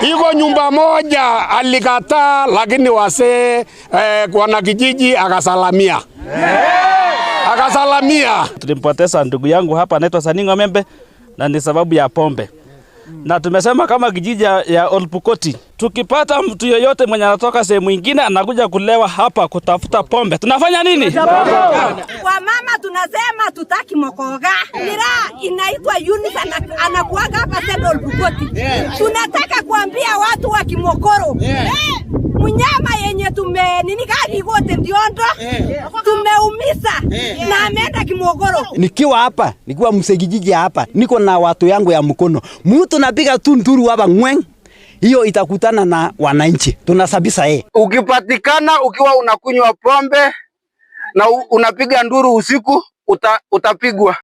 Iko nyumba moja alikataa, lakini wase wanakijiji akasalamia. Akasalamia. Tulimpoteza ndugu yangu hapa anaitwa Saningo Membe na ni sababu ya pombe. Na tumesema kama kijiji ya Olpukoti, tukipata mtu yoyote mwenye anatoka sehemu nyingine anakuja kulewa hapa kutafuta pombe, tunafanya nini? Kwa mama tunasema tutaki mokoga. Mira inaitwa Eunice anakuaga hapa sasa Olpukoti. Tunataka kuambia watu wa Kimokoro. Mnyama yenye gari gote ndiondo tumeumiza na ameenda Kimokoro. Nikiwa hapa, nikiwa msegijiji hapa, niko na watu yangu ya mkono. Mtu napiga tu nduru hapa ngweng, hiyo itakutana na wananchi. Tunasabisa Ukipatikana ukiwa unakunywa pombe na unapiga nduru usiku utapigwa.